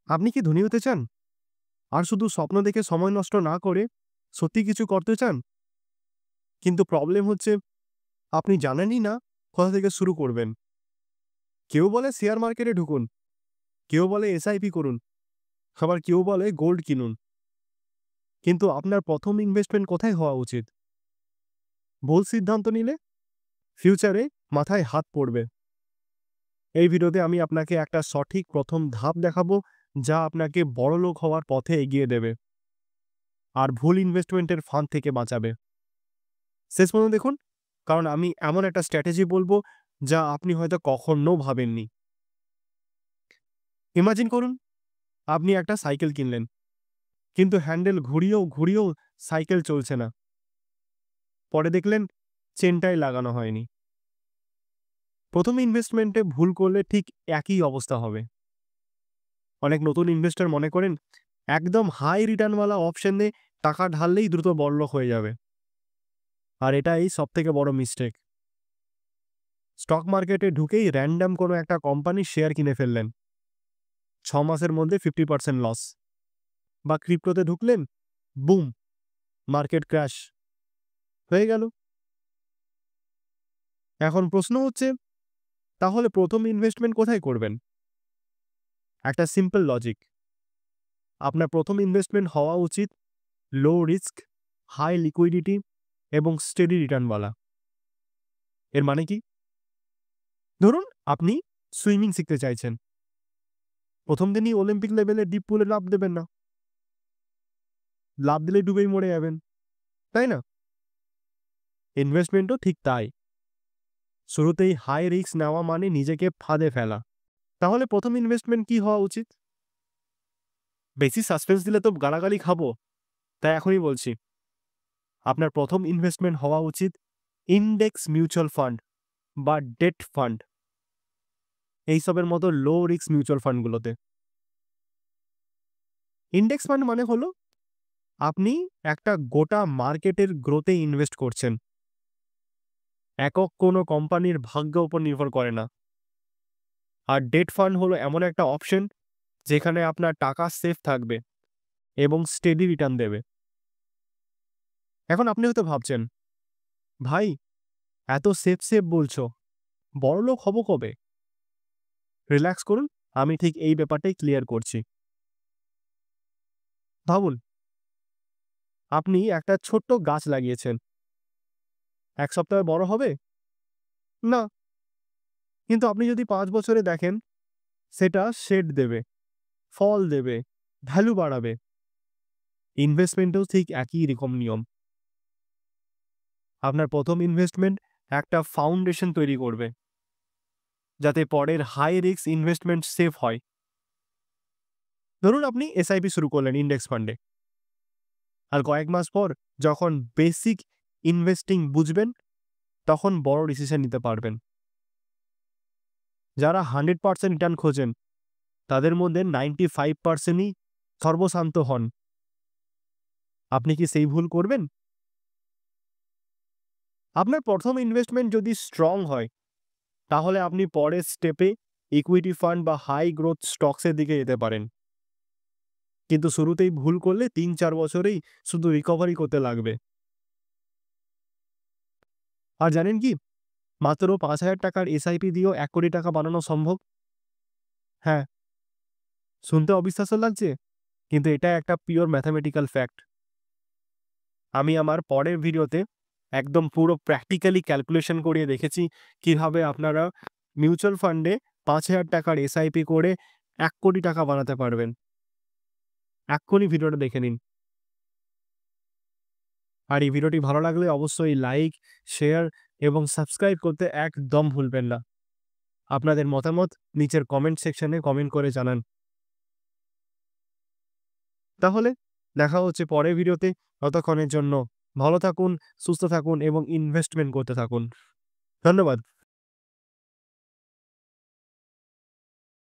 আপনি কি ধনী হতে চান? আর শুধু স্বপ্ন দেখে সময় নষ্ট না করে সত্যি কিছু করতে চান? কিন্তু প্রবলেম হচ্ছে আপনি জানেনই না কোথা থেকে শুরু করবেন। কেউ বলে শেয়ার মার্কেটে ঢুকুন, কেউ বলে এসআইপি করুন, আবার কেউ বলে গোল্ড কিনুন। কিন্তু আপনার ১ম ইনভেস্টমেন্ট কোথায় হওয়া উচিত? ভুল সিদ্ধান্ত নিলে ফিউচারে মাথায় হাত পড়বে। এই ভিডিওতে আমি আপনাকে একটা সঠিক ১ম ধাপ দেখাবো, যা আপনাকে বড়লোক হওয়ার পথে এগিয়ে দেবে আর ভুল ইনভেস্টমেন্টের ফাঁদ থেকে বাঁচাবে। শেষ পর্যন্ত দেখুন, কারণ আমি এমন একটা স্ট্র্যাটেজি বলবো যা আপনি হয়তো কখনো ভাবেননি। ইমাজিন করুন, আপনি একটা সাইকেল কিনলেন, কিন্তু হ্যান্ডেল ঘুরিয়েও ঘুরিয়েও সাইকেল চলছে না। পরে দেখলেন চেনটাই লাগানো হয়নি। ১ম ইনভেস্টমেন্টে ভুল করলে ঠিক একই অবস্থা হবে। অনেক নতুন ইনভেস্টর মনে করেন একদম হাই রিটার্নওয়ালা অপশনে টাকা ঢাললেই দ্রুত বড়লোক হয়ে যাবে। আর এটাই সবথেকে বড় মিস্টেক। স্টক মার্কেটে ঢুকেই র‍্যান্ডম কোনো একটা কোম্পানির শেয়ার কিনে ফেললেন। ৬ মাসের মধ্যে 50% লস। বা ক্রিপ্টোতে ঢুকলেন, বুম! মার্কেট ক্র্যাশ হয়ে গেল। এখন প্রশ্ন হচ্ছে, তাহলে ১ম ইনভেস্টমেন্ট কোথায় করবেন? একটা সিম্পল লজিক। আপনার ১ম ইনভেস্টমেন্ট হওয়া উচিত লো রিস্ক, হাই লিকুইডিটি এবং স্টেডি রিটার্নওয়ালা। এর মানে কি? ধরুন আপনি সুইমিং শিখতে চাইছেন। ১ম দিনই অলিম্পিক লেভেলের ডিপ পুলে লাফ দেবেন না। লাফ দিলেই ডুবেই মরে যাবেন, তাই না? ইনভেস্টমেন্টও ঠিক তাই। শুরুতেই হাই রিস্ক নেওয়া মানে নিজেকে ফাঁদে ফেলা। তাহলে ১ম ইনভেস্টমেন্ট কি হওয়া উচিত? বেশি সাসপেন্স দিলে তো গালাগালি খাবো, তাই এখনই বলছি। আপনার ১ম ইনভেস্টমেন্ট হওয়া উচিত ইন্ডেক্স মিউচুয়াল ফান্ড বা ডেট ফান্ড, এইসবের মতো লো রিস্ক মিউচুয়াল ফান্ডগুলোতে। ইন্ডেক্স ফান্ড মানে হলো আপনি একটা গোটা মার্কেটের গ্রোথে ইনভেস্ট করছেন। একক কোনো কোম্পানির ভাগ্যের উপর নির্ভর করে না। আর ডেট ফান্ড হলো এমন একটা অপশন যেখানে আপনার টাকা সেফ থাকবে এবং স্টেডি রিটার্ন দেবে। এখন আপনি হয়তো ভাবছেন, ভাই এত সেফ বলছো, বড়লোক হব কবে? রিল্যাক্স করুন, আমি ঠিক এই ব্যাপারটাই ক্লিয়ার করছি। ভাবুন, আপনি একটা ছোট্ট গাছ লাগিয়েছেন। ১ সপ্তাহে বড় হবে? না। কিন্তু আপনি যদি ৫ বছরে দেখেন, সেটা শেড দেবে, ফল দেবে, ভ্যালু বাড়াবে। ইনভেস্টমেন্টেও ঠিক একই রকম নিয়ম। আপনার ১ম ইনভেস্টমেন্ট একটা ফাউন্ডেশন তৈরি করবে, যাতে পরের হাই রিস্ক ইনভেস্টমেন্ট সেফ হয়। ধরুন আপনি এসআইপি শুরু করলেন ইন্ডেক্স ফান্ডে। আর কয়েক মাস পর যখন বেসিক ইনভেস্টিং বুঝবেন, তখন বড় ডিসিশন নিতে পারবেন। যারা 100% রিটার্ন খোঁজেন, তাদের মধ্যে 95%ই সর্বশান্ত হন। আপনি কি সেই ভুল করবেন? আপনার ১ম ইনভেস্টমেন্ট যদি স্ট্রং হয়, তাহলে আপনি পরের স্টেপে ইকুইটি ফান্ড বা হাই গ্রোথ স্টকসের দিকে যেতে পারেন। কিন্তু শুরুতেই ভুল করলে ৩-৪ বছরেই শুধু রিকভারি করতে লাগবে। আর জানেন কি? মাত্র ৳৫,০০০ এসআইপি দিয়েও ৳১,০০,০০,০০০ বানানো সম্ভব। হ্যাঁ, শুনতে অবিশ্বাস্য লাগছে, কিন্তু এটা একটা পিওর ম্যাথমেটিক্যাল ফ্যাক্ট। আমি আমার পরের ভিডিওতে একদম পুরো প্র্যাকটিক্যালি ক্যালকুলেশন করিয়ে দেখেছি কিভাবে আপনারা মিউচুয়াল ফান্ডে ৳৫,০০০ এসআইপি করে ৳১,০০,০০,০০০ বানাতে পারবেন। এক্ষুনি ভিডিওটা দেখে নিন। আর এই ভিডিওটি ভালো লাগলে অবশ্যই লাইক, শেয়ার এবং সাবস্ক্রাইব করতে একদম ভুলবেন না। আপনাদের মতামত নিচের কমেন্ট সেকশনে কমেন্ট করে জানান। তাহলে দেখা হচ্ছে পরের ভিডিওতে। ততক্ষণের জন্য ভালো থাকুন, সুস্থ থাকুন এবং ইনভেস্টমেন্ট করতে থাকুন। ধন্যবাদ।